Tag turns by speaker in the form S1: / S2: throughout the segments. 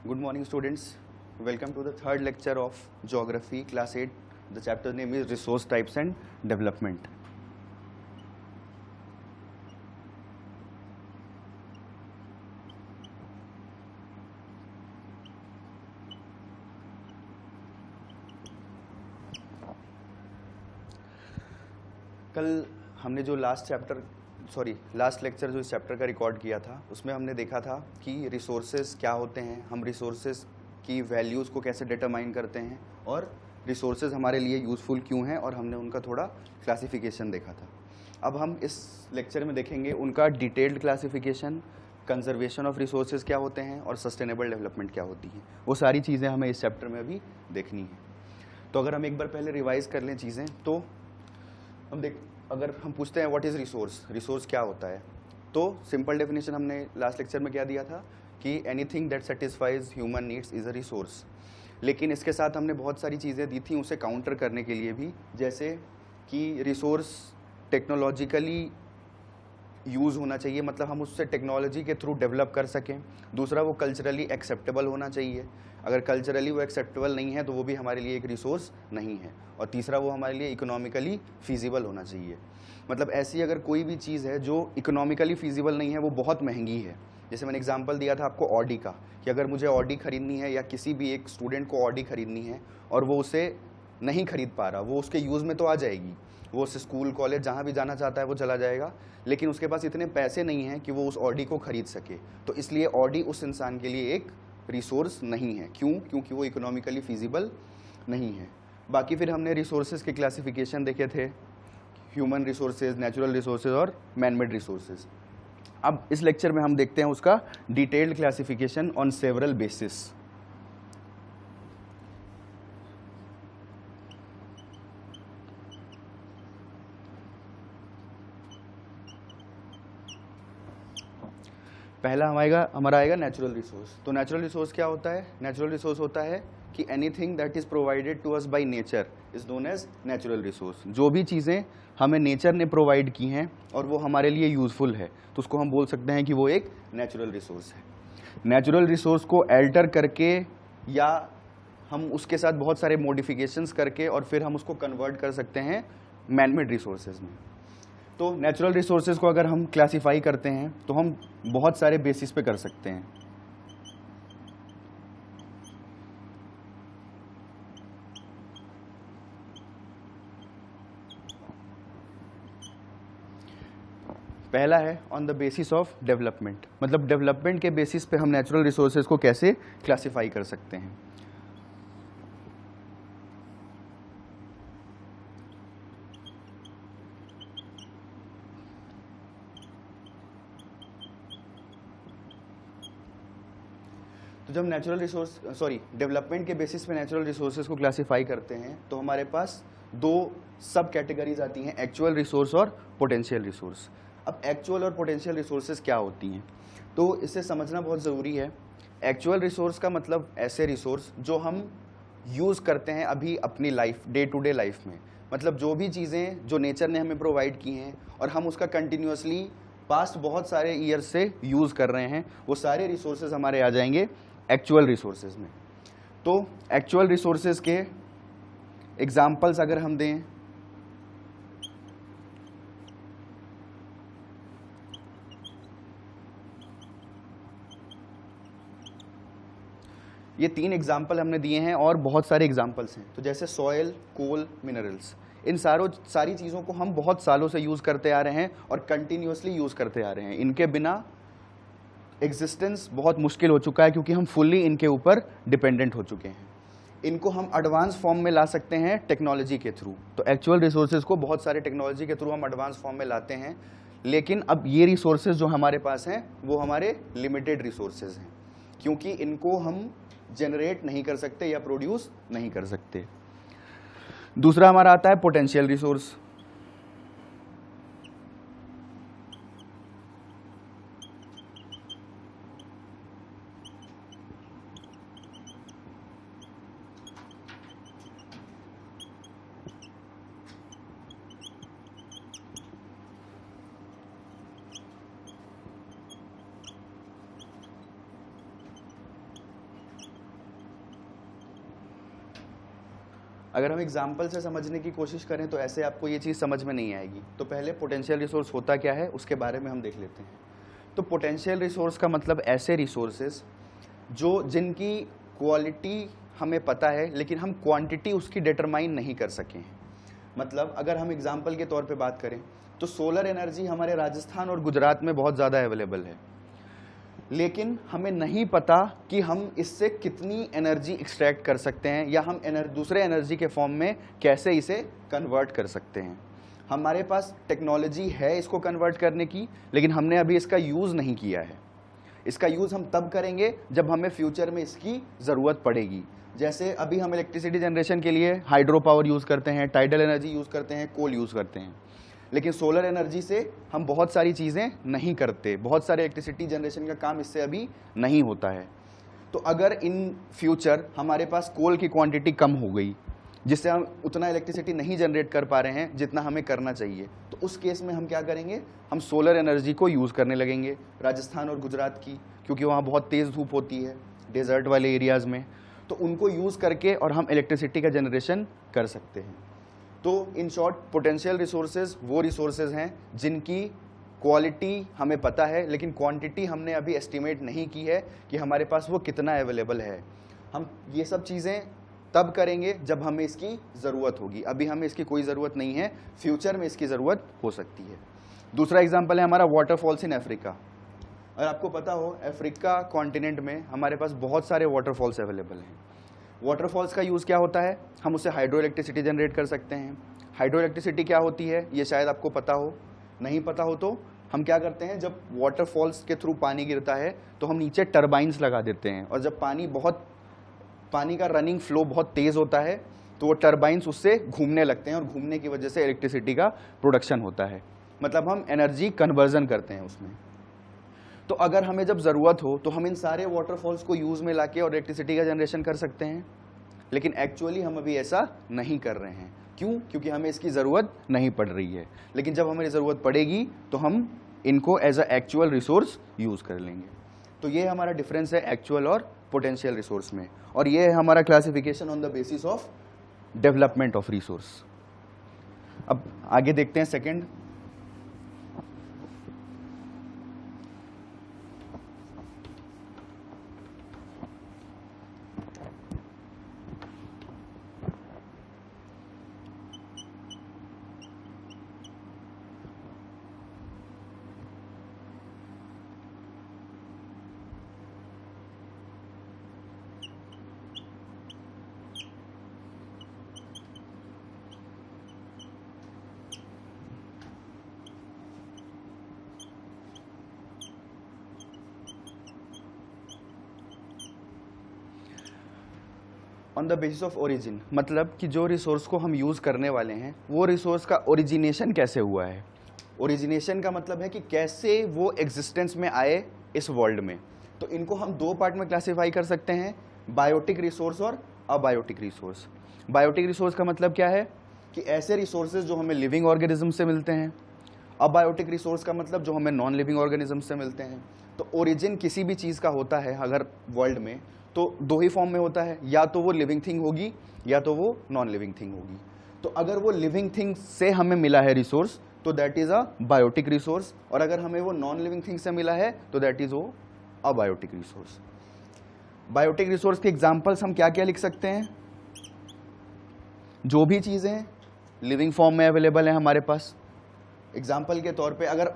S1: Good morning, students. Welcome to the third lecture of Geography, Class 8. The chapter name is Resource Types and Development. कल हमने जो last lecture जो इस chapter का record किया था, उसमें हमने देखा था कि रिसोर्सेज क्या होते हैं, हम रिसोर्सेज की वैल्यूज़ को कैसे डिटरमाइन करते हैं और रिसोर्सेज हमारे लिए यूज़फुल क्यों हैं, और हमने उनका थोड़ा क्लासिफिकेशन देखा था। अब हम इस लेक्चर में देखेंगे उनका detailed classification, conservation of resources क्या होते हैं और सस्टेनेबल डेवलपमेंट क्या होती है। वो सारी चीज़ें हमें इस चैप्टर में अभी देखनी है। तो अगर हम एक बार पहले रिवाइज कर लें चीज़ें, तो अगर हम पूछते हैं व्हाट इज़ रिसोर्स क्या होता है, तो सिंपल डेफिनेशन हमने लास्ट लेक्चर में क्या दिया था कि anything that satisfies human needs is a resource. लेकिन इसके साथ हमने बहुत सारी चीज़ें दी थी उसे काउंटर करने के लिए भी, जैसे कि रिसोर्स टेक्नोलॉजिकली यूज़ होना चाहिए, मतलब हम उससे टेक्नोलॉजी के थ्रू डेवलप कर सकें। दूसरा, वो कल्चरली एक्सेप्टेबल होना चाहिए, अगर कल्चरली वो एक्सेप्टेबल नहीं है तो वो भी हमारे लिए एक रिसोर्स नहीं है। और तीसरा, वो हमारे लिए इकोनॉमिकली फीजिबल होना चाहिए। मतलब ऐसी अगर कोई भी चीज़ है जो इकोनॉमिकली फीजिबल नहीं है, वो बहुत महंगी है। जैसे मैंने एग्जांपल दिया था आपको ऑडी का, कि अगर मुझे ऑडी खरीदनी है या किसी भी एक स्टूडेंट को ऑडी खरीदनी है और वो उसे नहीं खरीद पा रहा, वो उसके यूज़ में तो आ जाएगी, वो उस स्कूल कॉलेज जहाँ भी जाना चाहता है वो चला जाएगा, लेकिन उसके पास इतने पैसे नहीं हैं कि वो उस ऑडी को खरीद सके। तो इसलिए ऑडी उस इंसान के लिए एक रिसोर्स नहीं है। क्यों? क्योंकि वो इकोनॉमिकली फीजिबल नहीं है। बाकी फिर हमने रिसोर्सेज के क्लासिफिकेशन देखे थे, ह्यूमन रिसोर्सेज, नेचुरल रिसोर्सेज और मैन मेड रिसोर्सेज। अब इस लेक्चर में हम देखते हैं उसका detailed classification on several basis. पहला हमारा आएगा नेचुरल रिसोर्स। तो नेचुरल रिसोर्स क्या होता है? नेचुरल रिसोर्स होता है कि anything that is provided to us by nature is known as natural resource. जो भी चीज़ें हमें नेचर ने प्रोवाइड की हैं और वो हमारे लिए यूजफुल है, तो उसको हम बोल सकते हैं कि वो एक नेचुरल रिसोर्स है। नेचुरल रिसोर्स को अल्टर करके या हम उसके साथ बहुत सारे मॉडिफिकेशंस करके और फिर हम उसको कन्वर्ट कर सकते हैं मैन मेड रिसोर्सेज में। तो नेचुरल रिसोर्सेज को अगर हम क्लासिफाई करते हैं तो हम बहुत सारे बेसिस पे कर सकते हैं। पहला है on the basis of development, मतलब डेवलपमेंट के बेसिस पे हम नेचुरल रिसोर्सेज को कैसे क्लासिफाई कर सकते हैं। तो जब डेवलपमेंट के बेसिस पे नेचुरल रिसोर्सेज को क्लासिफाई करते हैं तो हमारे पास दो सब कैटेगरीज आती हैं, एक्चुअल रिसोर्स और पोटेंशियल रिसोर्स। अब एक्चुअल और पोटेंशियल रिसोर्सेज क्या होती हैं, तो इसे समझना बहुत ज़रूरी है। एक्चुअल रिसोर्स का मतलब ऐसे रिसोर्स जो हम यूज़ करते हैं अभी अपनी life, day to day life में, मतलब जो भी चीज़ें जो नेचर ने हमें प्रोवाइड की हैं और हम उसका कंटिन्यूसली पास्ट बहुत सारे ईयर्स से यूज़ कर रहे हैं, वो सारे रिसोर्सेज हमारे आ जाएंगे एक्चुअल रिसोर्सेज में। तो एक्चुअल रिसोर्सेज के एग्जाम्पल्स अगर हम दें, ये 3 एग्जाम्पल हमने दिए हैं और बहुत सारे एग्जाम्पल्स हैं। तो जैसे सॉयल, कोल, मिनरल्स, इन सारी चीज़ों को हम बहुत सालों से यूज़ करते आ रहे हैं और कंटिन्यूसली यूज़ करते आ रहे हैं। इनके बिना एग्जिस्टेंस बहुत मुश्किल हो चुका है क्योंकि हम फुल्ली इनके ऊपर डिपेंडेंट हो चुके हैं। इनको हम एडवांस फॉर्म में ला सकते हैं टेक्नोलॉजी के थ्रू। तो एक्चुअल रिसोर्सेज को बहुत सारे टेक्नोलॉजी के थ्रू हम एडवांस फॉर्म में लाते हैं, लेकिन अब ये रिसोर्सेज जो हमारे पास हैं वो हमारे लिमिटेड रिसोर्सेज हैं, क्योंकि इनको हम जनरेट नहीं कर सकते या प्रोड्यूस नहीं कर सकते। दूसरा हमारा आता है पोटेंशियल रिसोर्स। अगर हम एग्जाम्पल से समझने की कोशिश करें तो ऐसे आपको ये चीज़ समझ में नहीं आएगी। तो पहले पोटेंशियल रिसोर्स होता क्या है उसके बारे में हम देख लेते हैं। तो पोटेंशियल रिसोर्स का मतलब ऐसे रिसोर्सेज जो जिनकी क्वालिटी हमें पता है लेकिन हम क्वांटिटी उसकी डिटरमाइन नहीं कर सके हैं। मतलब अगर हम एग्जाम्पल के तौर पे बात करें तो सोलर एनर्जी हमारे राजस्थान और गुजरात में बहुत ज़्यादा अवेलेबल है, लेकिन हमें नहीं पता कि हम इससे कितनी एनर्जी एक्सट्रैक्ट कर सकते हैं या हम दूसरे एनर्जी के फॉर्म में कैसे इसे कन्वर्ट कर सकते हैं। हमारे पास टेक्नोलॉजी है इसको कन्वर्ट करने की, लेकिन हमने अभी इसका यूज़ नहीं किया है। इसका यूज़ हम तब करेंगे जब हमें फ्यूचर में इसकी ज़रूरत पड़ेगी। जैसे अभी हम इलेक्ट्रिसिटी जनरेशन के लिए हाइड्रो पावर यूज़ करते हैं, टाइडल एनर्जी यूज़ करते हैं, कोल यूज़ करते हैं, लेकिन सोलर एनर्जी से हम बहुत सारी चीज़ें नहीं करते। बहुत सारे इलेक्ट्रिसिटी जनरेशन का काम इससे अभी नहीं होता है। तो अगर इन फ्यूचर हमारे पास कोल की क्वांटिटी कम हो गई जिससे हम उतना इलेक्ट्रिसिटी नहीं जनरेट कर पा रहे हैं जितना हमें करना चाहिए, तो उस केस में हम क्या करेंगे, हम सोलर एनर्जी को यूज़ करने लगेंगे राजस्थान और गुजरात की, क्योंकि वहाँ बहुत तेज़ धूप होती है डेजर्ट वाले एरियाज़ में, तो उनको यूज़ करके और हम इलेक्ट्रिसिटी का जनरेशन कर सकते हैं। तो इन शॉर्ट पोटेंशियल रिसोर्सेज वो रिसोर्सेज हैं जिनकी क्वालिटी हमें पता है लेकिन क्वांटिटी हमने अभी एस्टिमेट नहीं की है कि हमारे पास वो कितना अवेलेबल है। हम ये सब चीज़ें तब करेंगे जब हमें इसकी ज़रूरत होगी। अभी हमें इसकी कोई ज़रूरत नहीं है, फ्यूचर में इसकी ज़रूरत हो सकती है। दूसरा एग्जाम्पल है हमारा वाटरफॉल्स इन अफ्रीका। अगर आपको पता हो अफ्रीका कॉन्टिनेंट में हमारे पास बहुत सारे वाटरफॉल्स अवेलेबल हैं। वाटरफॉल्स का यूज़ क्या होता है, हम उससे हाइड्रो इलेक्ट्रिसिटी जनरेट कर सकते हैं। हाइड्रो इलेक्ट्रिसिटी क्या होती है ये शायद आपको पता हो, नहीं पता हो तो हम क्या करते हैं, जब वाटरफॉल्स के थ्रू पानी गिरता है तो हम नीचे टरबाइंस लगा देते हैं, और जब पानी का रनिंग फ्लो बहुत तेज़ होता है तो वो टरबाइंस उससे घूमने लगते हैं और घूमने की वजह से इलेक्ट्रिसिटी का प्रोडक्शन होता है। मतलब हम एनर्जी कन्वर्जन करते हैं उसमें। तो अगर हमें जब ज़रूरत हो तो हम इन सारे वाटरफॉल्स को यूज़ में लाके और इलेक्ट्रिसिटी का जनरेशन कर सकते हैं, लेकिन एक्चुअली हम अभी ऐसा नहीं कर रहे हैं। क्यों? क्योंकि हमें इसकी ज़रूरत नहीं पड़ रही है, लेकिन जब हमें ज़रूरत पड़ेगी तो हम इनको as a actual resource use कर लेंगे। तो ये हमारा डिफरेंस है एक्चुअल और पोटेंशियल रिसोर्स में, और ये है हमारा classification on the basis of development of resource. अब आगे देखते हैं second. On the basis of origin, मतलब कि जो रिसोर्स को हम यूज़ करने वाले हैं वो रिसोर्स का ओरिजिनेशन कैसे हुआ है। ओरिजिनेशन का मतलब है कि कैसे वो एग्जिस्टेंस में आए इस वर्ल्ड में। तो इनको हम दो पार्ट में क्लासीफाई कर सकते हैं, बायोटिक रिसोर्स और अबायोटिक रिसोर्स। बायोटिक रिसोर्स का मतलब क्या है कि ऐसे रिसोर्सेज जो हमें लिविंग ऑर्गेनिज्म से मिलते हैं। अबायोटिक रिसोर्स का मतलब जो हमें नॉन लिविंग ऑर्गेनिज्म से मिलते हैं। तो ओरिजिन किसी भी चीज़ का होता है अगर वर्ल्ड में, तो दो ही फॉर्म में होता है, या तो वो लिविंग थिंग होगी या तो वो नॉन लिविंग थिंग होगी। तो अगर वो लिविंग थिंग से हमें मिला है रिसोर्स तो that is a biotic resource, और अगर हमें वो नॉन लिविंग थिंग से मिला है तो दैट इज़ वो अबायोटिक रिसोर्स। बायोटिक रिसोर्स के एग्जाम्पल्स हम क्या क्या लिख सकते हैं, जो भी चीज़ें लिविंग फॉर्म में अवेलेबल हैं हमारे पास। एग्जाम्पल के तौर पे अगर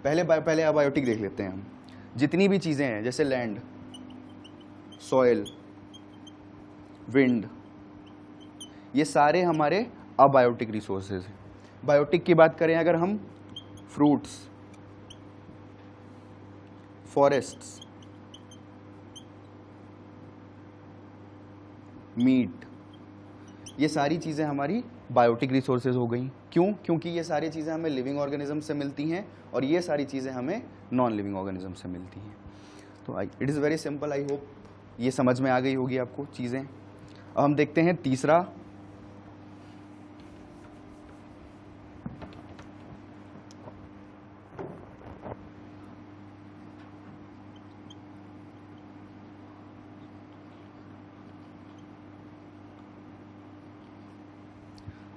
S1: पहले अबायोटिक देख लेते हैं हम। जितनी भी चीज़ें हैं जैसे लैंड, सॉइल, विंड, ये सारे हमारे अबायोटिक रिसोर्सेज हैं। बायोटिक की बात करें अगर हम, फ्रूट्स, फॉरेस्ट्स, मीट, ये सारी चीज़ें हमारी बायोटिक रिसोर्सेज हो गई। क्यों? क्योंकि ये सारी चीज़ें हमें लिविंग ऑर्गेनिज्म से मिलती हैं और ये सारी चीज़ें हमें नॉन लिविंग ऑर्गेनिज्म से मिलती हैं। तो it is very simple, I hope ये समझ में आ गई होगी आपको चीज़ें। अब हम देखते हैं तीसरा,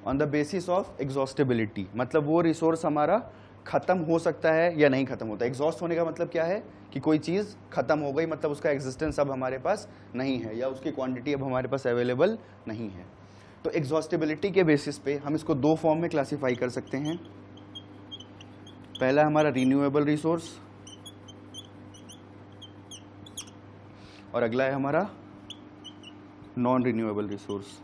S1: ऑन द बेसिस ऑफ एग्जॉस्टेबिलिटी, मतलब वो रिसोर्स हमारा खत्म हो सकता है या नहीं खत्म होता। एग्जॉस्ट होने का मतलब क्या है कि कोई चीज़ खत्म हो गई, मतलब उसका एग्जिस्टेंस अब हमारे पास नहीं है या उसकी क्वांटिटी अब हमारे पास अवेलेबल नहीं है। तो एग्जॉस्टेबिलिटी के बेसिस पे हम इसको दो फॉर्म में क्लासीफाई कर सकते हैं। पहला हमारा रिन्यूएबल रिसोर्स और अगला है हमारा नॉन रिन्यूएबल रिसोर्स।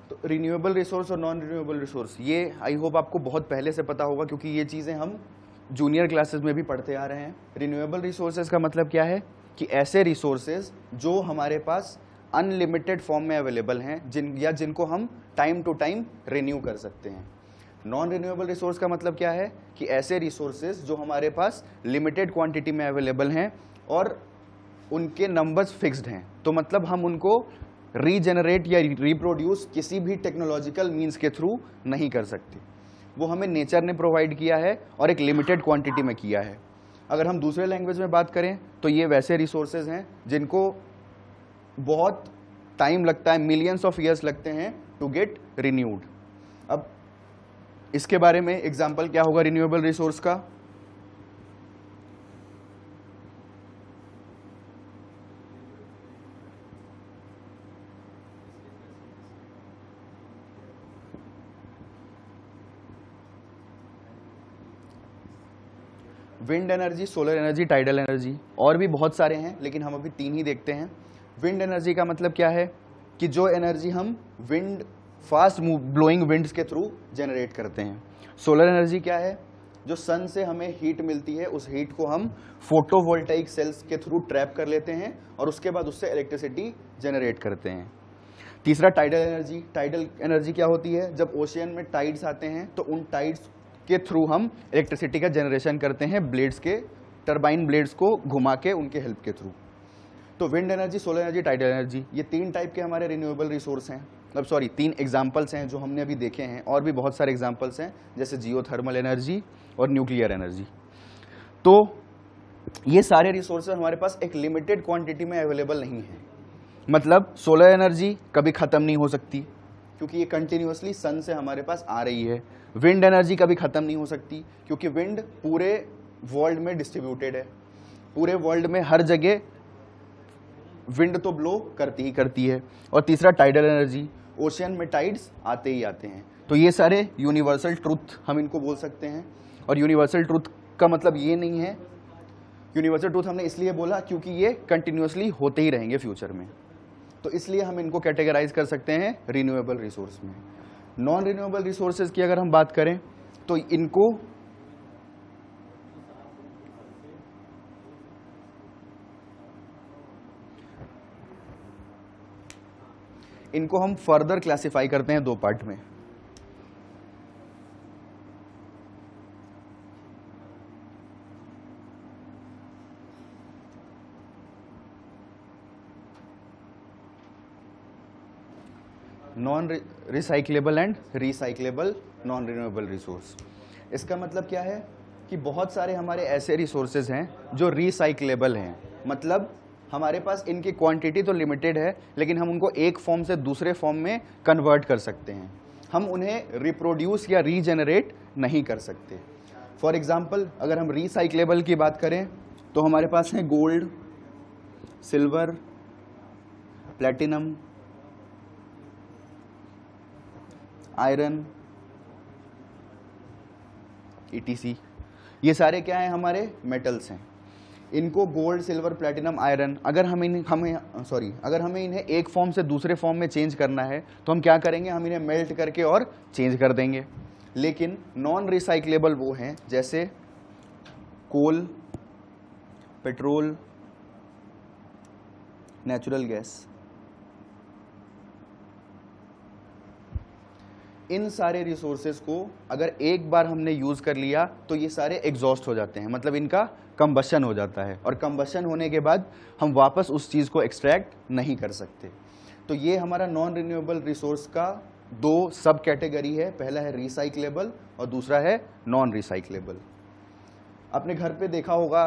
S1: तो रिन्यूएबल रिसोर्स और नॉन रिन्यूएबल रिसोर्स, ये आई होप आपको बहुत पहले से पता होगा क्योंकि ये चीज़ें हम जूनियर क्लासेस में भी पढ़ते आ रहे हैं। रिन्यूएबल रिसोर्सेज का मतलब क्या है कि ऐसे रिसोर्सेज जो हमारे पास अनलिमिटेड फॉर्म में अवेलेबल हैं, जिनको हम टाइम टू टाइम रिन्यू कर सकते हैं। नॉन रिन्यूएबल रिसोर्स का मतलब क्या है कि ऐसे रिसोर्सेज जो हमारे पास लिमिटेड क्वांटिटी में अवेलेबल हैं और उनके नंबर्स फिक्स्ड हैं, तो मतलब हम उनको रीजनरेट या रिप्रोड्यूस किसी भी टेक्नोलॉजिकल मीन्स के थ्रू नहीं कर सकते। वो हमें नेचर ने प्रोवाइड किया है और एक लिमिटेड क्वांटिटी में किया है। अगर हम दूसरे लैंग्वेज में बात करें तो ये वैसे रिसोर्सेज हैं जिनको बहुत टाइम लगता है, मिलियंस ऑफ ईयर्स लगते हैं टू गेट रिन्यूड। अब इसके बारे में एग्जांपल क्या होगा रिन्यूएबल रिसोर्स का? Wind energy, solar energy, tidal energy, और भी बहुत सारे हैं लेकिन हम अभी 3 ही देखते हैं। विंड एनर्जी का मतलब क्या है कि जो एनर्जी हम विंड, फास्ट ब्लोइंग विंड्स के थ्रू जनरेट करते हैं। सोलर एनर्जी क्या है? जो सन से हमें हीट मिलती है, उस हीट को हम फोटोवोल्टाइक सेल्स के थ्रू ट्रैप कर लेते हैं और उसके बाद उससे इलेक्ट्रिसिटी जनरेट करते हैं। तीसरा टाइडल एनर्जी। टाइडल एनर्जी क्या होती है? जब ओशियन में टाइड्स आते हैं तो उन टाइड्स के थ्रू हम इलेक्ट्रिसिटी का जनरेशन करते हैं, ब्लेड्स के, टरबाइन ब्लेड्स को घुमा के उनके हेल्प के थ्रू। तो wind energy, solar energy, tidal energy, ये 3 टाइप के हमारे रिन्यूएबल रिसोर्स हैं। अब 3 एग्जाम्पल्स हैं जो हमने अभी देखे हैं, और भी बहुत सारे एग्जाम्पल्स हैं जैसे जियोथर्मल एनर्जी और न्यूक्लियर एनर्जी। तो ये सारे रिसोर्सेज हमारे पास एक लिमिटेड क्वांटिटी में अवेलेबल नहीं है। मतलब सोलर एनर्जी कभी ख़त्म नहीं हो सकती क्योंकि ये कंटिन्यूअसली सन से हमारे पास आ रही है। विंड एनर्जी कभी ख़त्म नहीं हो सकती क्योंकि विंड पूरे वर्ल्ड में डिस्ट्रीब्यूटेड है, पूरे वर्ल्ड में हर जगह विंड तो ब्लो करती ही करती है। और तीसरा टाइडल एनर्जी, ओशियन में टाइड्स आते ही आते हैं। तो ये सारे यूनिवर्सल ट्रुथ हम इनको बोल सकते हैं। और यूनिवर्सल ट्रुथ का मतलब ये नहीं है, यूनिवर्सल ट्रुथ हमने इसलिए बोला क्योंकि ये कंटिन्यूअसली होते ही रहेंगे फ्यूचर में, तो इसलिए हम इनको कैटेगराइज कर सकते हैं रिन्यूएबल रिसोर्स में। नॉन रिन्यूएबल रिसोर्सेज की अगर हम बात करें तो इनको हम फर्दर क्लासिफाई करते हैं 2 पार्ट में। Non recyclable and recyclable non renewable resource. इसका मतलब क्या है कि बहुत सारे हमारे ऐसे रिसोर्सेज हैं जो रिसाइक्लेबल हैं, मतलब हमारे पास इनकी क्वांटिटी तो लिमिटेड है लेकिन हम उनको एक फॉर्म से दूसरे फॉर्म में कन्वर्ट कर सकते हैं। हम उन्हें रिप्रोड्यूस या रीजनरेट नहीं कर सकते। फॉर एग्जांपल अगर हम रिसाइक्लेबल की बात करें तो हमारे पास है gold, silver, platinum, iron, ETC। ये सारे क्या हैं? हमारे मेटल्स हैं। इनको गोल्ड, सिल्वर, प्लेटिनम, आयरन, अगर हमें इन्हें एक फॉर्म से दूसरे फॉर्म में चेंज करना है तो हम क्या करेंगे? हम इन्हें मेल्ट करके और चेंज कर देंगे। लेकिन नॉन रिसाइक्लेबल वो हैं जैसे कोल, पेट्रोल, नेचुरल गैस। इन सारे रिसोर्सेज को अगर एक बार हमने यूज कर लिया तो ये सारे एग्जॉस्ट हो जाते हैं, मतलब इनका कंबशन हो जाता है और कंबशन होने के बाद हम वापस उस चीज को एक्सट्रैक्ट नहीं कर सकते। तो ये हमारा नॉन रिन्यूएबल रिसोर्स का 2 सब कैटेगरी है। पहला है रिसाइक्लेबल और दूसरा है नॉन रिसाइक्लेबल। आपने घर पे देखा होगा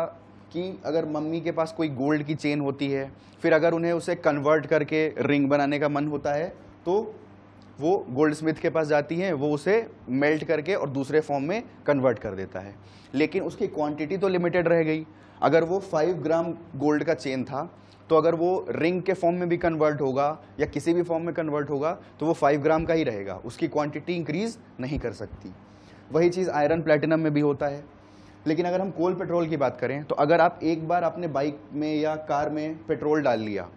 S1: कि अगर मम्मी के पास कोई गोल्ड की चेन होती है, फिर अगर उन्हें उसे कन्वर्ट करके रिंग बनाने का मन होता है तो वो गोल्ड स्मिथ के पास जाती हैं, वो उसे मेल्ट करके और दूसरे फॉर्म में कन्वर्ट कर देता है। लेकिन उसकी क्वांटिटी तो लिमिटेड रह गई। अगर वो 5 ग्राम गोल्ड का चेन था तो अगर वो रिंग के फॉर्म में भी कन्वर्ट होगा या किसी भी फॉर्म में कन्वर्ट होगा तो वो 5 ग्राम का ही रहेगा, उसकी क्वांटिटी इंक्रीज नहीं कर सकती। वही चीज़ आयरन प्लैटिनम में भी होता है। लेकिन अगर हम कोल पेट्रोल की बात करें तो अगर आप एक बार अपने बाइक में या कार में पेट्रोल डाल लिया,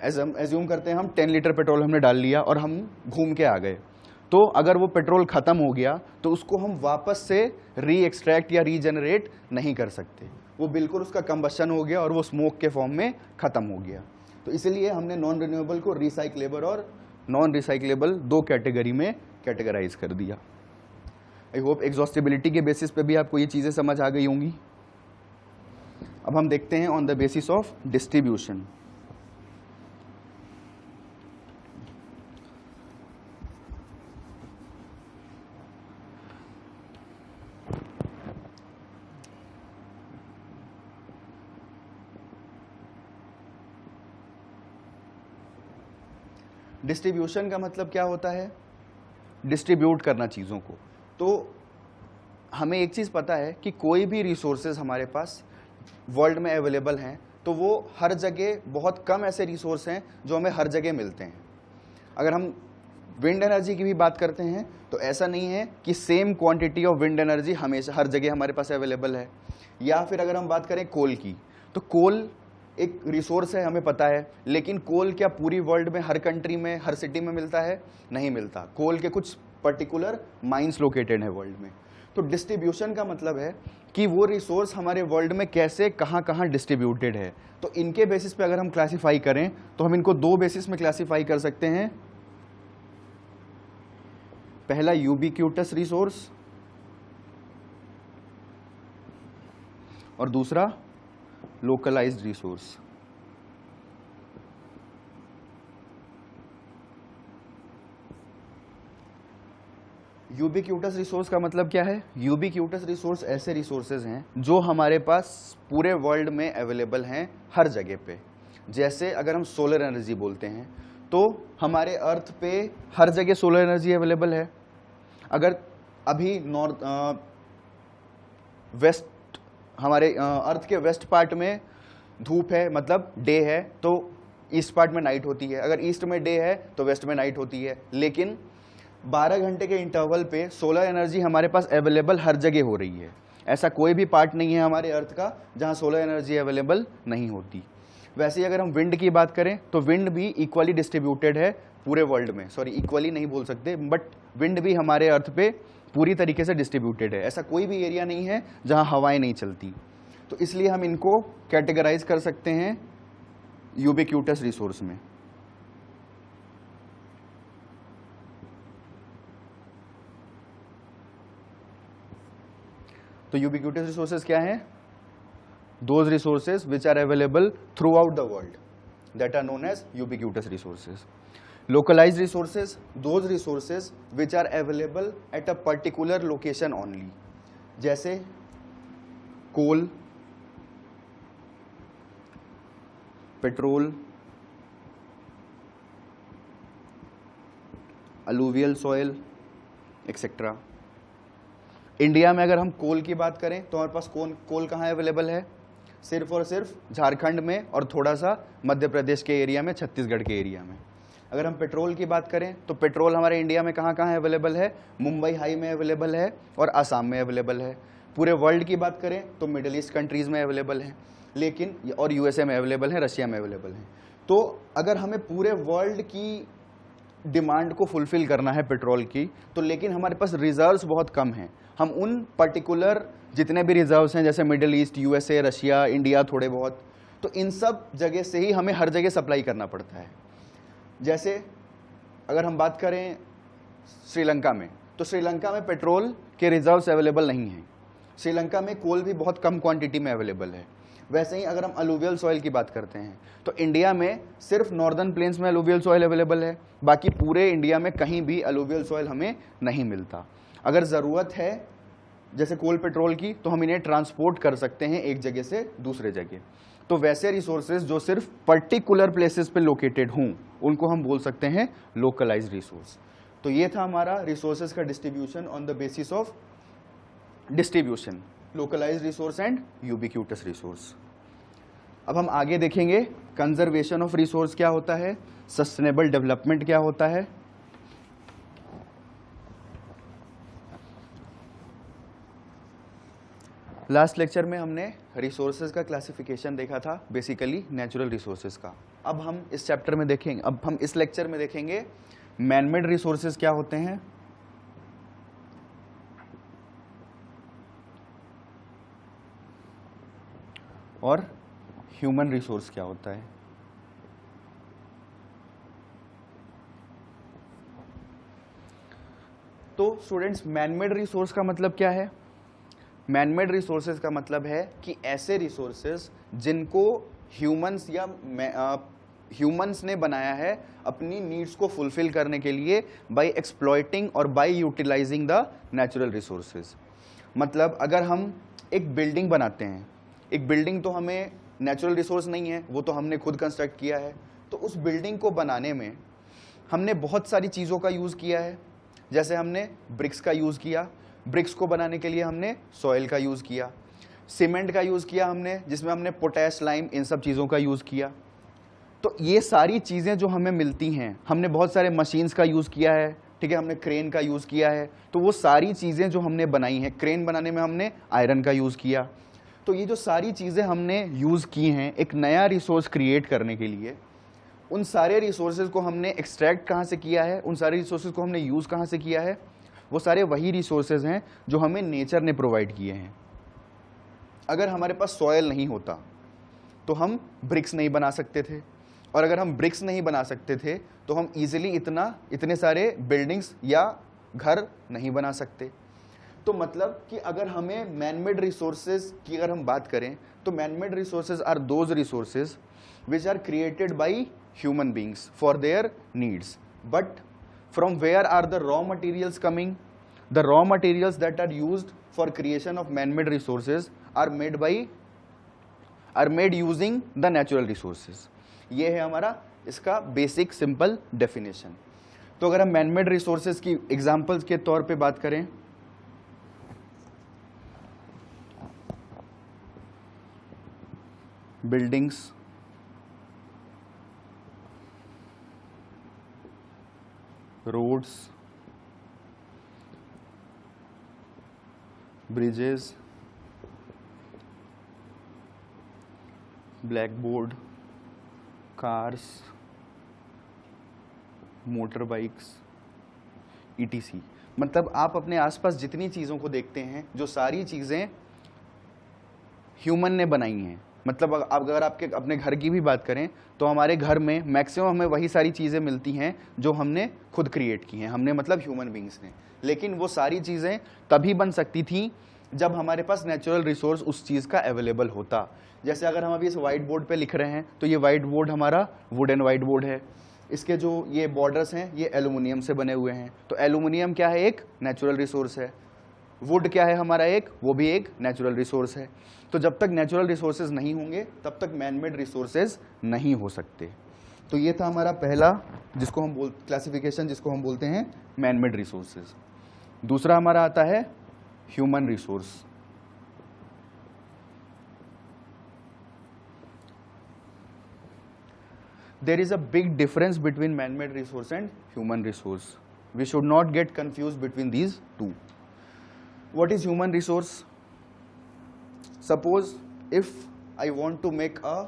S1: एज्यूम करते हैं हम 10 लीटर पेट्रोल हमने डाल लिया और हम घूम के आ गए, तो अगर वो पेट्रोल ख़त्म हो गया तो उसको हम वापस से री एक्सट्रैक्ट या रीजनरेट नहीं कर सकते। वो बिल्कुल उसका कंबशन हो गया और वो स्मोक के फॉर्म में ख़त्म हो गया। तो इसलिए हमने नॉन रिन्यूएबल को रिसाइक्लेबल और नॉन रिसाइक्लेबल 2 कैटेगरी में कैटेगराइज कर दिया। आई होप एग्जॉस्टिबिलिटी के बेसिस पे भी आपको ये चीज़ें समझ आ गई होंगी। अब हम देखते हैं on the basis of distribution. Distribution का मतलब क्या होता है? डिस्ट्रीब्यूट करना चीज़ों को। तो हमें एक चीज़ पता है कि कोई भी रिसोर्सेज हमारे पास वर्ल्ड में अवेलेबल हैं तो वो हर जगह, बहुत कम ऐसे रिसोर्स हैं जो हमें हर जगह मिलते हैं। अगर हम विंड एनर्जी की भी बात करते हैं तो ऐसा नहीं है कि same quantity of wind energy हमेशा हर जगह हमारे पास अवेलेबल है। या फिर अगर हम बात करें कोल की, तो कोल एक रिसोर्स है, हमें पता है, लेकिन कोल क्या पूरी वर्ल्ड में हर कंट्री में हर सिटी में मिलता है? नहीं मिलता। कोल के कुछ पर्टिकुलर माइंस लोकेटेड है वर्ल्ड में। तो डिस्ट्रीब्यूशन का मतलब है कि वो रिसोर्स हमारे वर्ल्ड में कैसे कहाँ कहाँ डिस्ट्रीब्यूटेड है। तो इनके बेसिस पे अगर हम क्लासीफाई करें तो हम इनको 2 बेसिस में क्लासीफाई कर सकते हैं। पहला यूबिक्यूटस रिसोर्स और दूसरा लोकलाइज्ड रिसोर्स। यूबिक्यूटस रिसोर्स का मतलब क्या है? यूबिक्यूटस रिसोर्स ऐसे रिसोर्सेज हैं जो हमारे पास पूरे वर्ल्ड में अवेलेबल हैं हर जगह पे। जैसे अगर हम सोलर एनर्जी बोलते हैं तो हमारे अर्थ पे हर जगह सोलर एनर्जी अवेलेबल है। अगर अभी वेस्ट, हमारे अर्थ के वेस्ट पार्ट में धूप है, मतलब डे है, तो ईस्ट पार्ट में नाइट होती है। अगर ईस्ट में डे है तो वेस्ट में नाइट होती है। लेकिन 12 घंटे के इंटरवल पे सोलर एनर्जी हमारे पास अवेलेबल हर जगह हो रही है। ऐसा कोई भी पार्ट नहीं है हमारे अर्थ का जहां सोलर एनर्जी अवेलेबल नहीं होती। वैसे ही अगर हम विंड की बात करें तो विंड भी इक्वली डिस्ट्रीब्यूटेड है पूरे वर्ल्ड में। सॉरी, इक्वली नहीं बोल सकते, बट विंड भी हमारे अर्थ पे पूरी तरीके से डिस्ट्रीब्यूटेड है। ऐसा कोई भी एरिया नहीं है जहां हवाएं नहीं चलती। तो इसलिए हम इनको कैटेगराइज कर सकते हैं यूबिक्यूटस रिसोर्स में। तो यूबिक्यूटस रिसोर्सेज क्या हैं? Those resources which are available throughout the world, that are known as ubiquitous resources. Localised resources, those resources which are available at a particular location only, जैसे coal, petrol, alluvial soil etcetera. India में अगर हम कोल की बात करें तो हमारे पास कोल कहाँ अवेलेबल है? सिर्फ और सिर्फ झारखंड में और थोड़ा सा मध्य प्रदेश के एरिया में, छत्तीसगढ़ के एरिया में। अगर हम पेट्रोल की बात करें तो पेट्रोल हमारे इंडिया में कहाँ कहाँ अवेलेबल है? मुंबई हाई में अवेलेबल है और आसाम में अवेलेबल है। पूरे वर्ल्ड की बात करें तो मिडिल ईस्ट कंट्रीज़ में अवेलेबल है, लेकिन और यूएसए में अवेलेबल है, रशिया में अवेलेबल है। तो अगर हमें पूरे वर्ल्ड की डिमांड को फुलफिल करना है पेट्रोल की, तो लेकिन हमारे पास रिजर्व्स बहुत कम हैं। हम उन पर्टिकुलर जितने भी रिजर्व्स हैं, जैसे middle east, USA, Russia, India थोड़े बहुत, तो इन सब जगह से ही हमें हर जगह सप्लाई करना पड़ता है। जैसे अगर हम बात करें श्रीलंका में, तो श्रीलंका में पेट्रोल के रिजर्व्स अवेलेबल नहीं हैं। श्रीलंका में कोल भी बहुत कम क्वांटिटी में अवेलेबल है। वैसे ही अगर हम अलूवियल सॉइल की बात करते हैं तो इंडिया में सिर्फ नॉर्दर्न प्लेन्स में अलूवियल सॉइल अवेलेबल है, बाकी पूरे इंडिया में कहीं भी अलूवियल सॉइल हमें नहीं मिलता। अगर ज़रूरत है जैसे कोल पेट्रोल की, तो हम इन्हें ट्रांसपोर्ट कर सकते हैं एक जगह से दूसरे जगह। तो वैसे रिसोर्सेज जो सिर्फ पर्टिकुलर प्लेसेस पे लोकेटेड हों उनको हम बोल सकते हैं लोकलाइज्ड रिसोर्स। तो ये था हमारा रिसोर्सेज का distribution on the basis of distribution, localised resource and ubiquitous resource. अब हम आगे देखेंगे कंजर्वेशन ऑफ रिसोर्स क्या होता है, सस्टेनेबल डेवलपमेंट क्या होता है। लास्ट लेक्चर में हमने रिसोर्सेज का क्लासिफिकेशन देखा था, बेसिकली नेचुरल रिसोर्सेज का। अब हम इस चैप्टर में देखेंगे, अब हम इस लेक्चर में देखेंगे मैनमेड रिसोर्सेज क्या होते हैं और ह्यूमन रिसोर्स क्या होता है। तो स्टूडेंट्स, मैनमेड रिसोर्स का मतलब क्या है? मैनमेड रिसोर्सेज का मतलब है कि ऐसे रिसोर्सेज जिनको ह्यूमंस या ह्यूमंस ने बनाया है अपनी नीड्स को फुलफिल करने के लिए बाय एक्सप्लॉइटिंग और by utilising the natural resources. मतलब अगर हम एक बिल्डिंग बनाते हैं, एक बिल्डिंग तो हमें नेचुरल रिसोर्स नहीं है, वो तो हमने खुद कंस्ट्रक्ट किया है। तो उस बिल्डिंग को बनाने में हमने बहुत सारी चीज़ों का यूज़ किया है। जैसे हमने ब्रिक्स का यूज़ किया, ब्रिक्स को बनाने के लिए हमने सॉइल का यूज़ किया, सीमेंट का यूज़ किया हमने, जिसमें हमने पोटैश, लाइम, इन सब चीज़ों का यूज़ किया। तो ये सारी चीज़ें जो हमें मिलती हैं, हमने बहुत सारे मशीन्स का यूज़ किया है, ठीक है, हमने क्रेन का यूज़ किया है। तो वो सारी चीज़ें जो हमने बनाई हैं, क्रेन बनाने में हमने आयरन का यूज़ किया। तो ये जो सारी चीज़ें हमने यूज़ की हैं एक नया रिसोर्स क्रिएट करने के लिए, उन सारे रिसोर्सेज को हमने एक्सट्रैक्ट कहाँ से किया है, उन सारे रिसोर्सेज को हमने यूज़ कहाँ से किया है? वो सारे वही रिसोर्सेज हैं जो हमें नेचर ने प्रोवाइड किए हैं। अगर हमारे पास सॉयल नहीं होता तो हम ब्रिक्स नहीं बना सकते थे, और अगर हम ब्रिक्स नहीं बना सकते थे तो हम इजीली इतने सारे बिल्डिंग्स या घर नहीं बना सकते। तो मतलब कि अगर हमें मैनमेड रिसोर्सेज की अगर हम बात करें तो manmade resources are those resources which are created by human beings for their needs, but from where are the raw materials coming? The raw materials that are used for creation of man-made resources are made using the natural resources. ये है हमारा इसका basic simple definition. तो अगर हम man-made resources की examples के तौर पे बात करें, buildings, roads, bridges, blackboard, cars, motor bikes, ETC। मतलब आप अपने आसपास जितनी चीज़ों को देखते हैं, जो सारी चीज़ें ह्यूमन ने बनाई हैं। मतलब अगर आपके अपने घर की भी बात करें तो हमारे घर में मैक्सिमम हमें वही सारी चीज़ें मिलती हैं जो हमने खुद क्रिएट की हैं, हमने मतलब ह्यूमन बींग्स ने। लेकिन वो सारी चीज़ें तभी बन सकती थी जब हमारे पास नेचुरल रिसोर्स उस चीज़ का अवेलेबल होता। जैसे अगर हम अभी इस वाइट बोर्ड पे लिख रहे हैं तो ये वाइट बोर्ड हमारा वुडन वाइट बोर्ड है। इसके जो ये बॉर्डर्स हैं ये एल्यूमिनियम से बने हुए हैं। तो एल्यूमिनियम क्या है? एक नेचुरल रिसोर्स है। वुड क्या है हमारा? एक, वो भी एक नेचुरल रिसोर्स है। तो जब तक नेचुरल रिसोर्सेज नहीं होंगे तब तक मैनमेड रिसोर्सेज नहीं हो सकते। तो ये था हमारा पहला जिसको हम क्लासिफिकेशन जिसको हम बोलते हैं मैनमेड रिसोर्सेज। दूसरा हमारा आता है human resource. There is a big difference between man-made resource and human resource. We should not get confused between these two. What is human resource? Suppose if I want to make a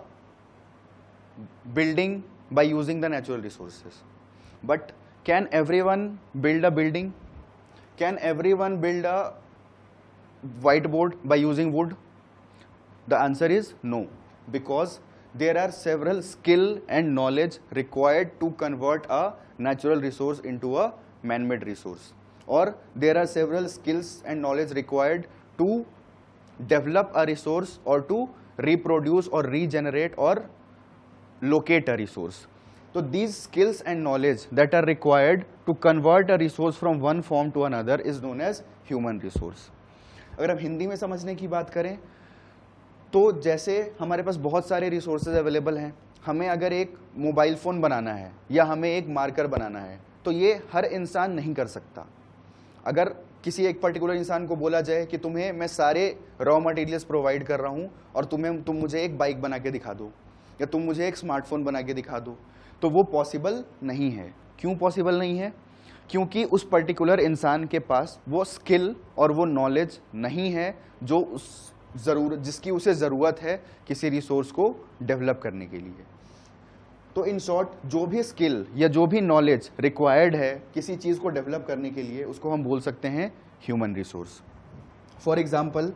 S1: building by using the natural resources, but can everyone build a building? Can everyone build a whiteboard by using wood? The answer is no, because there are several skill and knowledge required to convert a natural resource into a man-made resource, or there are several skills and knowledge required to develop a resource or to reproduce or regenerate or locate a resource. So these skills and knowledge that are required to convert a resource from one form to another is known as human resource. अगर हम हिंदी में समझने की बात करें तो जैसे हमारे पास बहुत सारे रिसोर्सेज अवेलेबल हैं, हमें अगर एक मोबाइल फ़ोन बनाना है या हमें एक मार्कर बनाना है तो ये हर इंसान नहीं कर सकता। अगर किसी एक पर्टिकुलर इंसान को बोला जाए कि तुम्हें मैं सारे रॉ मटेरियल्स प्रोवाइड कर रहा हूँ और तुम मुझे एक बाइक बना के दिखा दो या तुम मुझे एक स्मार्टफोन बना के दिखा दो, तो वो पॉसिबल नहीं है। क्यों पॉसिबल नहीं है? क्योंकि उस पर्टिकुलर इंसान के पास वो स्किल और वो नॉलेज नहीं है जो जिसकी उसे ज़रूरत है किसी रिसोर्स को डेवलप करने के लिए। तो इन शॉर्ट, जो भी स्किल या जो भी नॉलेज रिक्वायर्ड है किसी चीज़ को डेवलप करने के लिए, उसको हम बोल सकते हैं ह्यूमन रिसोर्स। फॉर एग्जाम्पल,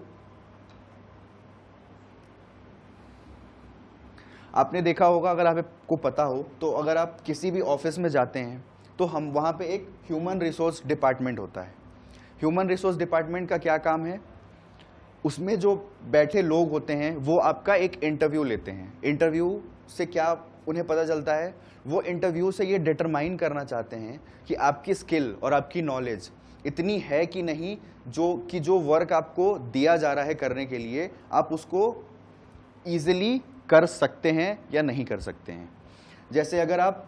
S1: आपने देखा होगा, अगर आपको पता हो तो, अगर आप किसी भी ऑफिस में जाते हैं तो हम वहाँ पे एक ह्यूमन रिसोर्स डिपार्टमेंट होता है। ह्यूमन रिसोर्स डिपार्टमेंट का क्या काम है? उसमें जो बैठे लोग होते हैं वो आपका एक इंटरव्यू लेते हैं। इंटरव्यू से क्या उन्हें पता चलता है? वो इंटरव्यू से ये डिटरमाइन करना चाहते हैं कि आपकी स्किल और आपकी नॉलेज इतनी है कि नहीं, जो वर्क आपको दिया जा रहा है करने के लिए आप उसको ईजिली कर सकते हैं या नहीं कर सकते हैं। जैसे अगर आप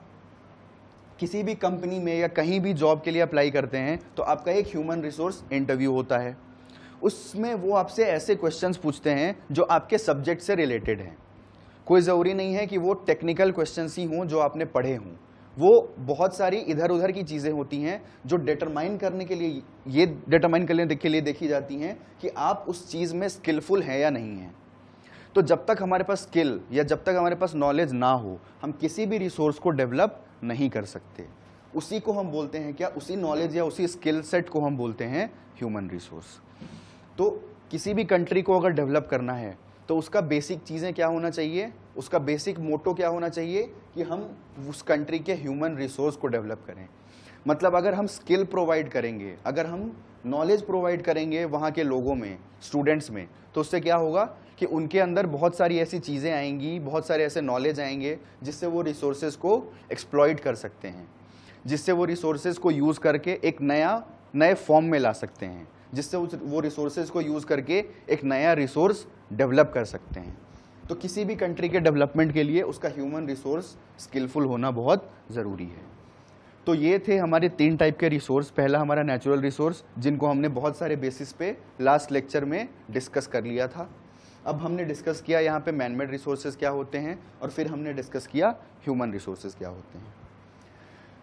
S1: किसी भी कंपनी में या कहीं भी जॉब के लिए अप्लाई करते हैं तो आपका एक ह्यूमन रिसोर्स इंटरव्यू होता है। उसमें वो आपसे ऐसे क्वेश्चंस पूछते हैं जो आपके सब्जेक्ट से रिलेटेड हैं। कोई ज़रूरी नहीं है कि वो टेक्निकल क्वेश्चंस ही हों जो आपने पढ़े हों, वो बहुत सारी इधर उधर की चीज़ें होती हैं जो डिटरमाइन करने के लिए देखी जाती हैं कि आप उस चीज़ में स्किलफुल हैं या नहीं हैं। तो जब तक हमारे पास स्किल या जब तक हमारे पास नॉलेज ना हो, हम किसी भी रिसोर्स को डेवलप नहीं कर सकते। उसी को हम बोलते हैं क्या? उसी नॉलेज या उसी स्किल सेट को हम बोलते हैं ह्यूमन रिसोर्स। तो किसी भी कंट्री को अगर डेवलप करना है तो उसका बेसिक चीज़ें क्या होना चाहिए? उसका बेसिक मोटो क्या होना चाहिए? कि हम उस कंट्री के ह्यूमन रिसोर्स को डेवलप करें। मतलब अगर हम स्किल प्रोवाइड करेंगे, अगर हम नॉलेज प्रोवाइड करेंगे वहाँ के लोगों में, स्टूडेंट्स में, तो उससे क्या होगा कि उनके अंदर बहुत सारी ऐसी चीज़ें आएंगी, बहुत सारे ऐसे नॉलेज आएंगे जिससे वो रिसोर्सेज को एक्सप्लॉइट कर सकते हैं, जिससे वो रिसोर्सेज को यूज़ करके एक नए फॉर्म में ला सकते हैं, जिससे वो रिसोर्सेज को यूज़ करके एक नया रिसोर्स डेवलप कर सकते हैं। तो किसी भी कंट्री के डेवलपमेंट के लिए उसका ह्यूमन रिसोर्स स्किलफुल होना बहुत ज़रूरी है। तो ये थे हमारे 3 टाइप के रिसोर्स। पहला हमारा नेचुरल रिसोर्स, जिनको हमने बहुत सारे बेसिस पे लास्ट लेक्चर में डिस्कस कर लिया था। अब हमने डिस्कस किया यहाँ पे मैनमेड रिसोर्सेज क्या होते हैं, और फिर हमने डिस्कस किया ह्यूमन रिसोर्सेज क्या होते हैं।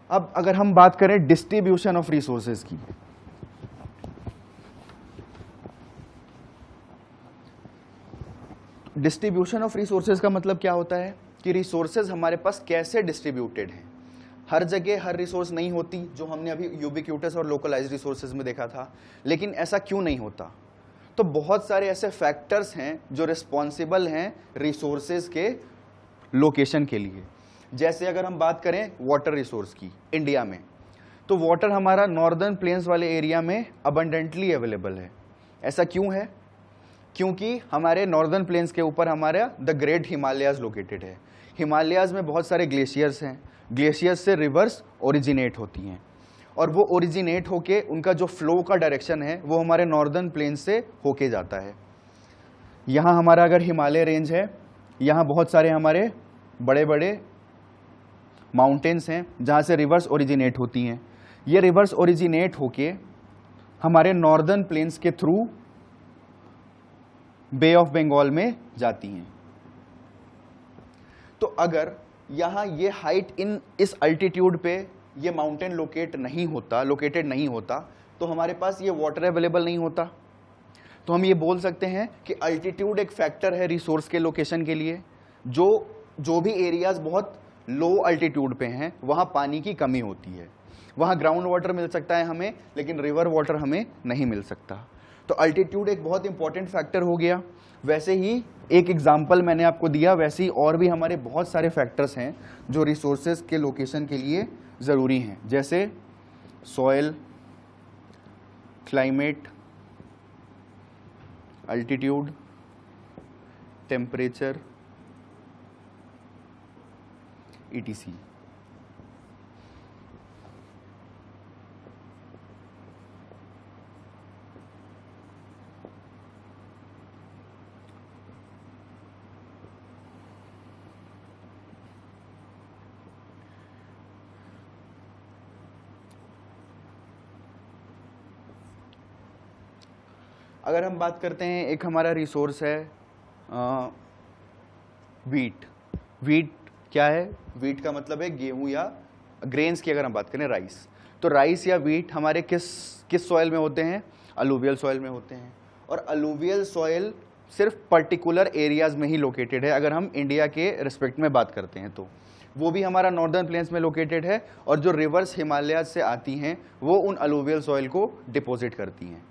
S1: अब अगर हम बात करें डिस्ट्रीब्यूशन ऑफ रिसोर्सेज की, डिस्ट्रीब्यूशन ऑफ रिसोर्सेज का मतलब क्या होता है कि रिसोर्सेज हमारे पास कैसे डिस्ट्रीब्यूटेड हैं। हर जगह हर रिसोर्स नहीं होती, जो हमने अभी यूबिक्यूटस और लोकलाइज्ड रिसोर्सेज में देखा था। लेकिन ऐसा क्यों नहीं होता? तो बहुत सारे ऐसे फैक्टर्स हैं जो रिस्पॉन्सिबल हैं रिसोर्सेज के लोकेशन के लिए। जैसे अगर हम बात करें वाटर रिसोर्स की इंडिया में, तो वाटर हमारा नॉर्दर्न प्लेन्स वाले एरिया में अबंडेंटली अवेलेबल है। ऐसा क्यों है? क्योंकि हमारे नॉर्दर्न प्लेन्स के ऊपर हमारा द ग्रेट हिमालयाज लोकेटेड है। हिमालयाज में बहुत सारे ग्लेशियर्स हैं, ग्लेशियर्स से रिवर्स ओरिजिनेट होती हैं, और वो ओरिजिनेट होके उनका जो फ्लो का डायरेक्शन है वो हमारे नॉर्दर्न प्लेन्स से होके जाता है। यहाँ हमारा अगर हिमालय रेंज है, यहाँ बहुत सारे हमारे बड़े बड़े माउंटेन्स हैं जहाँ से रिवर्स ओरिजिनेट होती हैं। ये रिवर्स ओरिजिनेट होके हमारे नॉर्दर्न प्लेन्स के थ्रू बे ऑफ बंगाल में जाती हैं। तो अगर यहाँ ये हाइट इस अल्टीट्यूड पे ये माउंटेन लोकेटेड नहीं होता तो हमारे पास ये वाटर अवेलेबल नहीं होता। तो हम ये बोल सकते हैं कि अल्टीट्यूड एक फैक्टर है रिसोर्स के लोकेशन के लिए। जो भी एरियाज बहुत लो अल्टीट्यूड पे हैं वहाँ पानी की कमी होती है, वहाँ ग्राउंड वाटर मिल सकता है हमें, लेकिन रिवर वाटर हमें नहीं मिल सकता। तो अल्टीट्यूड एक बहुत इंपॉर्टेंट फैक्टर हो गया। वैसे ही एक एग्जाम्पल मैंने आपको दिया, वैसे ही और भी हमारे बहुत सारे फैक्टर्स हैं जो रिसोर्सेज के लोकेशन के लिए ज़रूरी हैं, जैसे soil, climate, altitude, temperature, etc। अगर हम बात करते हैं, एक हमारा रिसोर्स है वीट। वीट क्या है? वीट का मतलब है गेहूं या ग्रेन्स की अगर हम बात करें राइस। तो राइस या वीट हमारे किस सॉइल में होते हैं? अलूवियल सॉइल में होते हैं। और अलूवियल सॉइल सिर्फ पर्टिकुलर एरियाज में ही लोकेटेड है। अगर हम इंडिया के रिस्पेक्ट में बात करते हैं तो वो भी हमारा नॉर्दर्न प्लेन्स में लोकेटेड है, और जो रिवर्स हिमालय से आती हैं वो उन अलूवियल सॉइल को डिपॉजिट करती हैं।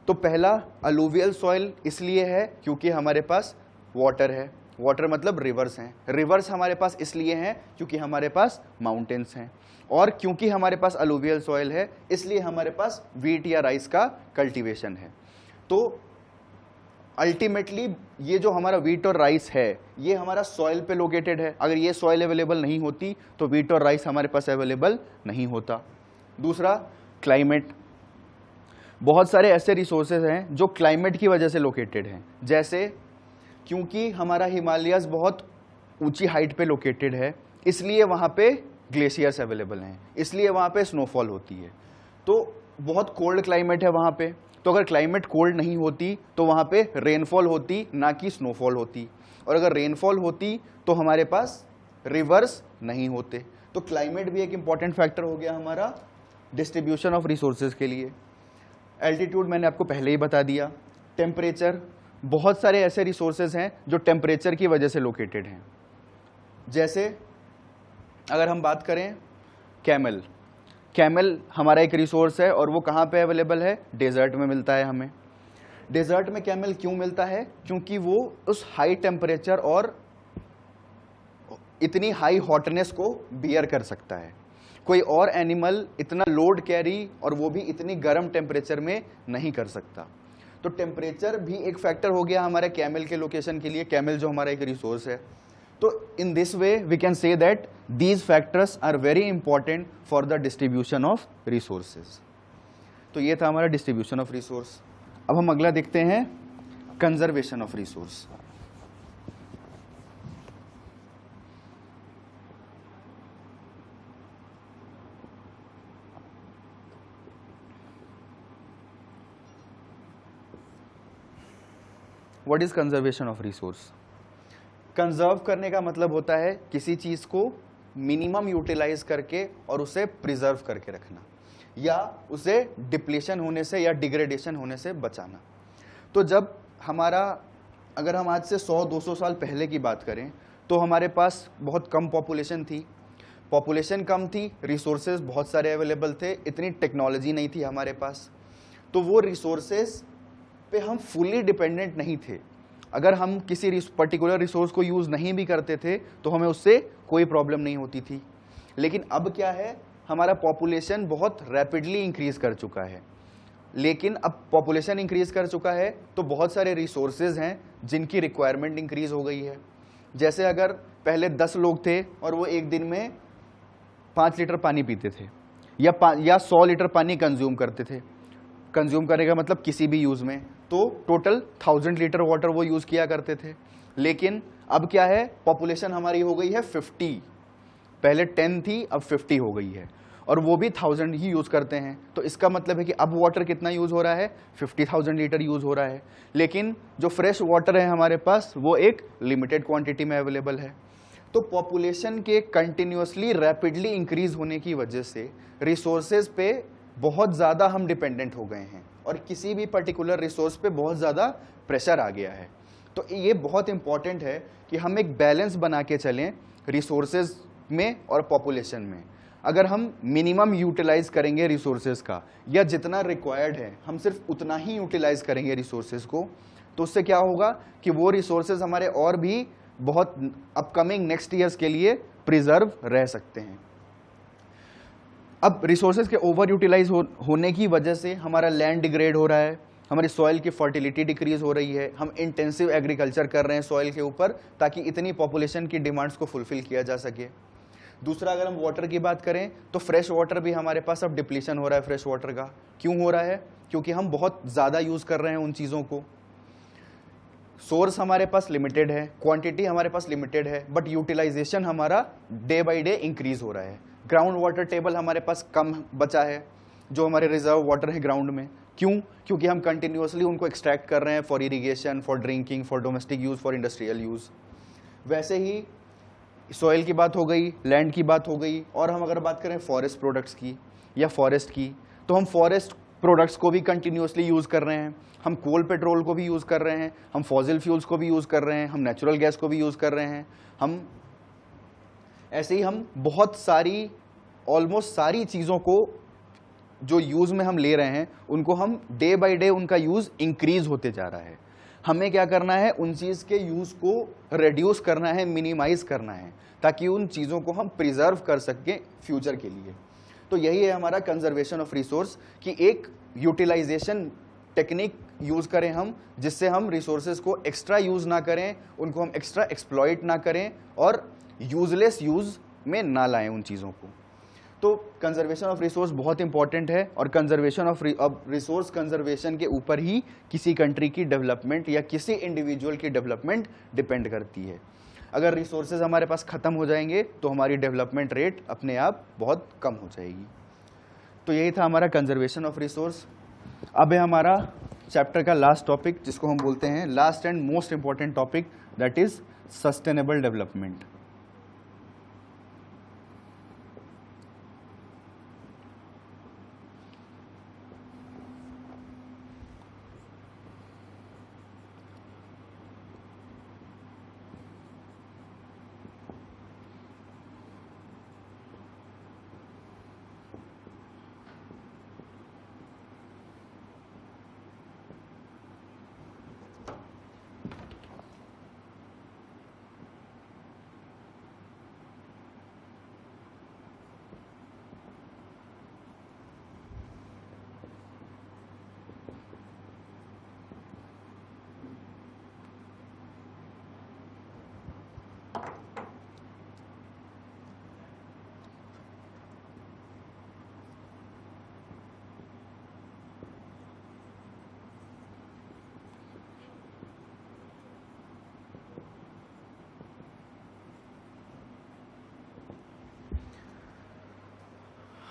S1: तो पहला अलूवियल सॉइल इसलिए है क्योंकि हमारे पास वाटर है। वाटर मतलब रिवर्स हैं। रिवर्स हमारे पास इसलिए हैं क्योंकि हमारे पास माउंटेन्स हैं, और क्योंकि हमारे पास अलूवियल सॉइल है इसलिए हमारे पास वीट या राइस का कल्टीवेशन है। तो अल्टीमेटली ये जो हमारा वीट और राइस है ये हमारा सॉइल पे लोकेटेड है। अगर ये सॉइल अवेलेबल नहीं होती तो वीट और राइस हमारे पास अवेलेबल नहीं होता। दूसरा, क्लाइमेट। बहुत सारे ऐसे रिसोर्सेज हैं जो क्लाइमेट की वजह से लोकेटेड हैं। जैसे क्योंकि हमारा हिमालयस बहुत ऊंची हाइट पे लोकेटेड है इसलिए वहाँ पे ग्लेशियर्स अवेलेबल हैं, इसलिए वहाँ पे स्नोफॉल होती है। तो बहुत कोल्ड क्लाइमेट है वहाँ पे, तो अगर क्लाइमेट कोल्ड नहीं होती तो वहाँ पे रेनफॉल होती, ना कि स्नोफॉल होती। और अगर रेनफॉल होती तो हमारे पास रिवर्स नहीं होते। तो क्लाइमेट भी एक इम्पॉर्टेंट फैक्टर हो गया हमारा डिस्ट्रीब्यूशन ऑफ रिसोर्सेज के लिए। एल्टीट्यूड मैंने आपको पहले ही बता दिया। टेम्परेचर, बहुत सारे ऐसे रिसोर्सेज हैं जो टेम्परेचर की वजह से लोकेटेड हैं। जैसे अगर हम बात करें कैमल, कैमल हमारा एक रिसोर्स है और वो कहाँ पे अवेलेबल है? डेजर्ट में मिलता है हमें। डेजर्ट में कैमल क्यों मिलता है? क्योंकि वो उस हाई टेम्परेचर और इतनी हाई हॉटनेस को बियर कर सकता है। कोई और एनिमल इतना लोड कैरी और वो भी इतनी गर्म टेम्परेचर में नहीं कर सकता। तो टेम्परेचर भी एक फैक्टर हो गया हमारे कैमल के लोकेशन के लिए। कैमल जो हमारा एक रिसोर्स है। तो in this way we can say that these factors are very important for the distribution of resources. तो ये था हमारा डिस्ट्रीब्यूशन ऑफ रिसोर्स। अब हम अगला देखते हैं conservation of resource. What is conservation of resource? Conserve करने का मतलब होता है किसी चीज को मिनिमम यूटिलाइज करके और उसे प्रिजर्व करके रखना, या उसे डिप्लीशन होने से या डिग्रेडेशन होने से बचाना। तो जब हमारा, अगर हम आज से 100-200 साल पहले की बात करें तो हमारे पास बहुत कम पॉपुलेशन थी। पॉपुलेशन कम थी, रिसोर्सेज बहुत सारे अवेलेबल थे, इतनी टेक्नोलॉजी नहीं थी हमारे पास। तो वो रिसोर्सेज पे हम फुली डिपेंडेंट नहीं थे। अगर हम किसी पर्टिकुलर रिसोर्स को यूज़ नहीं भी करते थे तो हमें उससे कोई प्रॉब्लम नहीं होती थी। लेकिन अब क्या है, हमारा पॉपुलेशन बहुत रैपिडली इंक्रीज कर चुका है। लेकिन अब पॉपुलेशन इंक्रीज कर चुका है तो बहुत सारे रिसोर्सेज हैं जिनकी रिक्वायरमेंट इंक्रीज हो गई है। जैसे अगर पहले 10 लोग थे और वो एक दिन में 5 लीटर पानी पीते थे या 100 लीटर पानी कंज्यूम करते थे। कंज्यूम करेगा मतलब किसी भी यूज़ में, तो टोटल 1000 लीटर वाटर वो यूज़ किया करते थे। लेकिन अब क्या है, पॉपुलेशन हमारी हो गई है 50। पहले 10 थी, अब 50 हो गई है, और वो भी 1000 ही यूज़ करते हैं। तो इसका मतलब है कि अब वाटर कितना यूज़ हो रहा है? 50,000 लीटर यूज़ हो रहा है। लेकिन जो फ्रेश वाटर है हमारे पास वो एक लिमिटेड क्वांटिटी में अवेलेबल है। तो पॉपुलेशन के कंटिन्यूसली रैपिडली इंक्रीज होने की वजह से रिसोर्सेज पे बहुत ज़्यादा हम डिपेंडेंट हो गए हैं और किसी भी पर्टिकुलर रिसोर्स पे बहुत ज़्यादा प्रेशर आ गया है। तो ये बहुत इंपॉर्टेंट है कि हम एक बैलेंस बना के चलें रिसोर्सेज में और पॉपुलेशन में। अगर हम मिनिमम यूटिलाइज करेंगे रिसोर्सेज का, या जितना रिक्वायर्ड है हम सिर्फ उतना ही यूटिलाइज करेंगे रिसोर्सेज को, तो उससे क्या होगा कि वो रिसोर्सेज हमारे और भी बहुत अपकमिंग नेक्स्ट ईयर्स के लिए प्रिजर्व रह सकते हैं। अब रिसोर्सेज के ओवर यूटिलाइज होने की वजह से हमारा लैंड डिग्रेड हो रहा है, हमारी सॉइल की फर्टिलिटी डिक्रीज हो रही है, हम इंटेंसिव एग्रीकल्चर कर रहे हैं सॉइल के ऊपर ताकि इतनी पॉपुलेशन की डिमांड्स को फुलफिल किया जा सके। दूसरा, अगर हम वाटर की बात करें तो फ्रेश वाटर भी हमारे पास अब डिप्लीशन हो रहा है फ्रेश वाटर का। क्यों हो रहा है? क्योंकि हम बहुत ज़्यादा यूज़ कर रहे हैं उन चीज़ों को। सोर्स हमारे पास लिमिटेड है, क्वांटिटी हमारे पास लिमिटेड है, बट यूटिलाइजेशन हमारा डे बाई डे इंक्रीज हो रहा है। ग्राउंड वाटर टेबल हमारे पास कम बचा है, जो हमारे रिजर्व वाटर है ग्राउंड में, क्यों? क्योंकि हम कंटिन्यूसली उनको एक्सट्रैक्ट कर रहे हैं for irrigation, for drinking, for domestic use, for industrial use. वैसे ही सॉइल की बात हो गई, लैंड की बात हो गई, और हम अगर बात करें फॉरेस्ट प्रोडक्ट्स की या फॉरेस्ट की, तो हम फॉरेस्ट प्रोडक्ट्स को भी कंटिन्यूसली यूज़ कर रहे हैं, हम कोल पेट्रोल को भी यूज़ कर रहे हैं, हम फॉसिल फ्यूल्स को भी यूज़ कर रहे हैं, हम नेचुरल गैस को भी यूज़ कर रहे हैं, हम ऐसे ही हम बहुत सारी, ऑलमोस्ट सारी चीज़ों को जो यूज़ में हम ले रहे हैं उनको हम डे बाय डे उनका यूज़ इंक्रीज होते जा रहा है। हमें क्या करना है? उन चीज़ के यूज़ को रिड्यूस करना है, मिनिमाइज करना है, ताकि उन चीज़ों को हम प्रिजर्व कर सकें फ्यूचर के लिए। तो यही है हमारा कंजर्वेशन ऑफ रिसोर्स, कि एक यूटिलाइजेशन टेक्निक यूज़ करें हम, जिससे हम रिसोर्सेज को एक्स्ट्रा यूज़ ना करें, उनको हम एक्स्ट्रा एक्सप्लॉइट ना करें और यूजलेस यूज़ में ना लाएं उन चीज़ों को। तो कंजर्वेशन ऑफ रिसोर्स बहुत इंपॉर्टेंट है, और कंजर्वेशन ऑफ रिसोर्स कंजर्वेशन के ऊपर ही किसी कंट्री की डेवलपमेंट या किसी इंडिविजुअल की डेवलपमेंट डिपेंड करती है। अगर रिसोर्सेज हमारे पास ख़त्म हो जाएंगे तो हमारी डेवलपमेंट रेट अपने आप बहुत कम हो जाएगी। तो यही था हमारा कंजर्वेशन ऑफ रिसोर्स। अब है हमारा चैप्टर का लास्ट टॉपिक, जिसको हम बोलते हैं last and most important topic, that is sustainable development.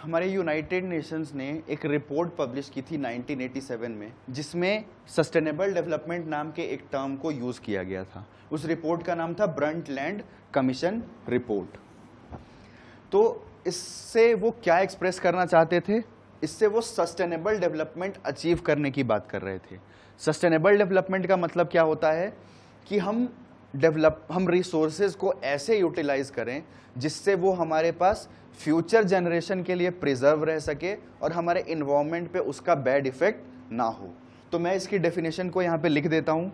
S1: हमारे यूनाइटेड नेशंस ने एक रिपोर्ट पब्लिश की थी 1987 में, जिसमें सस्टेनेबल डेवलपमेंट नाम के एक टर्म को यूज़ किया गया था। उस रिपोर्ट का नाम था ब्रंटलैंड कमीशन रिपोर्ट। तो इससे वो क्या एक्सप्रेस करना चाहते थे? इससे वो सस्टेनेबल डेवलपमेंट अचीव करने की बात कर रहे थे। सस्टेनेबल डेवलपमेंट का मतलब क्या होता है? कि हम रिसोर्सेज को ऐसे यूटिलाइज करें जिससे वो हमारे पास फ्यूचर जनरेशन के लिए प्रिजर्व रह सके और हमारे इन्वायरमेंट पे उसका बैड इफेक्ट ना हो। तो मैं इसकी डेफिनेशन को यहाँ पे लिख देता हूँ।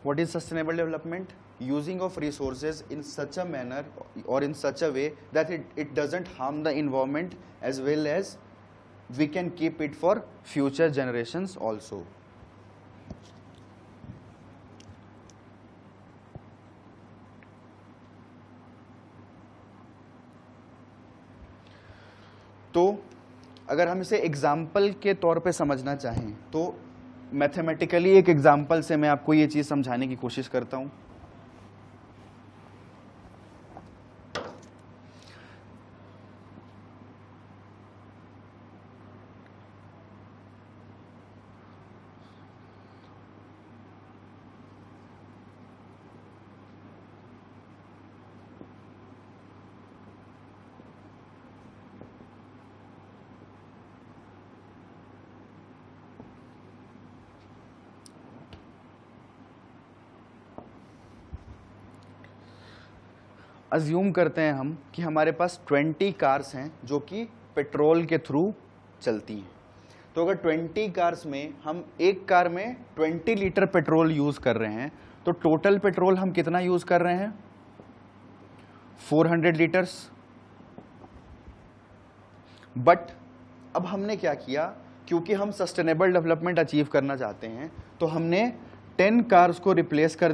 S1: What is sustainable development? Using of resources in such a manner or in such a way that it doesn't harm the environment, as well as we can keep it for future generations also. तो अगर हम इसे example के तौर पे समझना चाहें तो मैथमेटिकली एक एग्जाम्पल से मैं आपको ये चीज़ समझाने की कोशिश करता हूँ। अज्यूम करते हैं हम कि हमारे पास 20 कार्स हैं जो कि पेट्रोल के थ्रू चलती हैं। तो अगर 20 कार्स में हम एक कार में 20 लीटर पेट्रोल यूज़ कर रहे हैं तो टोटल पेट्रोल हम कितना यूज़ कर रहे हैं? 400 लीटर्स। बट अब हमने क्या किया, क्योंकि हम सस्टेनेबल डेवलपमेंट अचीव करना चाहते हैं तो हमने 10 कार्स को रिप्लेस कर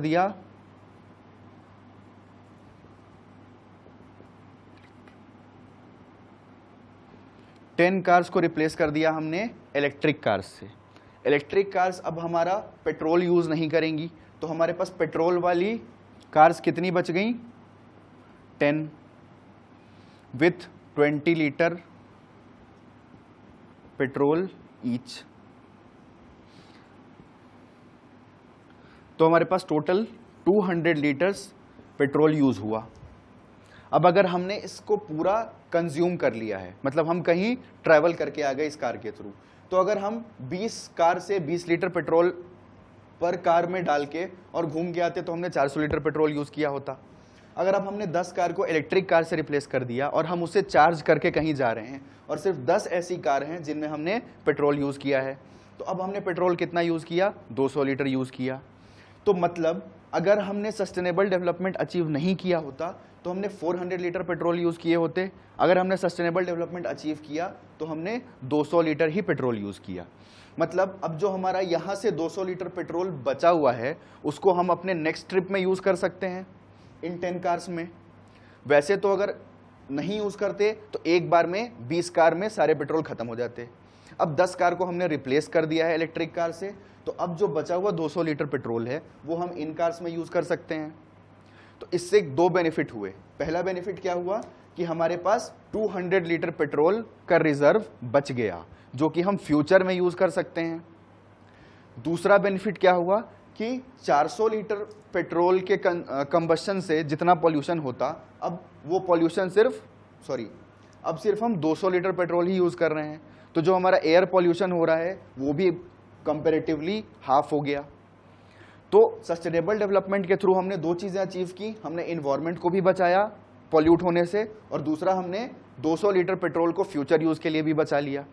S1: दिया हमने इलेक्ट्रिक कार्स से। इलेक्ट्रिक कार्स अब हमारा पेट्रोल यूज़ नहीं करेंगी, तो हमारे पास पेट्रोल वाली कार्स कितनी बच गई? 10 विथ 20 लीटर पेट्रोल ईच। तो हमारे पास टोटल 200 लीटर्स पेट्रोल यूज़ हुआ। अब अगर हमने इसको पूरा कंज्यूम कर लिया है, मतलब हम कहीं ट्रैवल करके आ गए इस कार के थ्रू, तो अगर हम 20 कार से 20 लीटर पेट्रोल पर कार में डाल के और घूम के आते तो हमने 400 लीटर पेट्रोल यूज़ किया होता। अगर अब हमने 10 कार को इलेक्ट्रिक कार से रिप्लेस कर दिया और हम उसे चार्ज करके कहीं जा रहे हैं और सिर्फ 10 ऐसी कार हैं जिनमें हमने पेट्रोल यूज़ किया है, तो अब हमने पेट्रोल कितना यूज़ किया? 200 लीटर यूज़ किया। तो मतलब अगर हमने सस्टेनेबल डेवलपमेंट अचीव नहीं किया होता तो हमने 400 लीटर पेट्रोल यूज़ किए होते। अगर हमने सस्टेनेबल डेवलपमेंट अचीव किया तो हमने 200 लीटर ही पेट्रोल यूज़ किया। मतलब अब जो हमारा यहाँ से 200 लीटर पेट्रोल बचा हुआ है उसको हम अपने नेक्स्ट ट्रिप में यूज़ कर सकते हैं इन 10 कार्स में। वैसे तो अगर नहीं यूज़ करते तो एक बार में 20 कार में सारे पेट्रोल ख़त्म हो जाते। अब 10 कार को हमने रिप्लेस कर दिया है इलेक्ट्रिक कार से, तो अब जो बचा हुआ 200 लीटर पेट्रोल है वो हम इन कार्स में यूज़ कर सकते हैं। तो इससे 2 बेनिफिट हुए। पहला बेनिफिट क्या हुआ कि हमारे पास 200 लीटर पेट्रोल का रिजर्व बच गया जो कि हम फ्यूचर में यूज़ कर सकते हैं। दूसरा बेनिफिट क्या हुआ कि 400 लीटर पेट्रोल के कंबशन से जितना पॉल्यूशन होता, अब वो पॉल्यूशन अब सिर्फ हम 200 लीटर पेट्रोल ही यूज़ कर रहे हैं, तो जो हमारा एयर पॉल्यूशन हो रहा है वो भी कंपैरेटिवली हाफ हो गया। तो सस्टेनेबल डेवलपमेंट के थ्रू हमने 2 चीज़ें अचीव की, हमने इन्वायरमेंट को भी बचाया पॉल्यूट होने से, और दूसरा हमने 200 लीटर पेट्रोल को फ्यूचर यूज़ के लिए भी बचा लिया।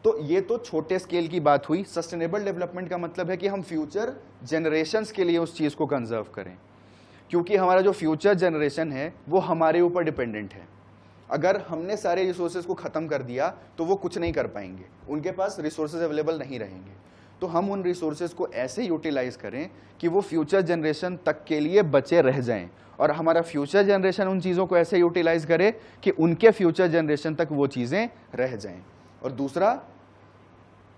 S1: तो ये तो छोटे स्केल की बात हुई। सस्टेनेबल डेवलपमेंट का मतलब है कि हम फ्यूचर जनरेशन्स के लिए उस चीज़ को कंजर्व करें, क्योंकि हमारा जो फ्यूचर जनरेशन है वो हमारे ऊपर डिपेंडेंट है। अगर हमने सारे रिसोर्सेज को ख़त्म कर दिया तो वो कुछ नहीं कर पाएंगे, उनके पास रिसोर्सेज अवेलेबल नहीं रहेंगे। तो हम उन रिसोर्सेज को ऐसे यूटिलाइज करें कि वो फ्यूचर जनरेशन तक के लिए बचे रह जाएं, और हमारा फ्यूचर जनरेशन उन चीज़ों को ऐसे यूटिलाइज करे कि उनके फ्यूचर जनरेशन तक वो चीज़ें रह जाएं। और दूसरा,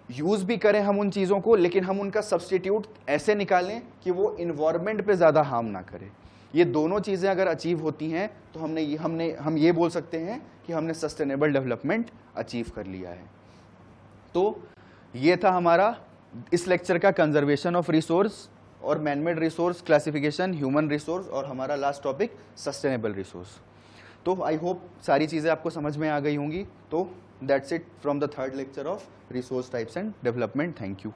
S1: यूज़ भी करें हम उन चीज़ों को, लेकिन हम उनका सब्स्टिट्यूट ऐसे निकालें कि वो इन्वायरमेंट पे ज़्यादा हार्म ना करे। ये दोनों चीज़ें अगर अचीव होती हैं तो हम ये बोल सकते हैं कि हमने सस्टेनेबल डेवलपमेंट अचीव कर लिया है। तो ये था हमारा इस लेक्चर का कंजर्वेशन ऑफ रिसोर्स और manmade resource classification, human resource, और हमारा लास्ट टॉपिक सस्टेनेबल रिसोर्स। तो आई होप सारी चीज़ें आपको समझ में आ गई होंगी। तो that's it from the 3rd lecture of resource types and development. Thank you.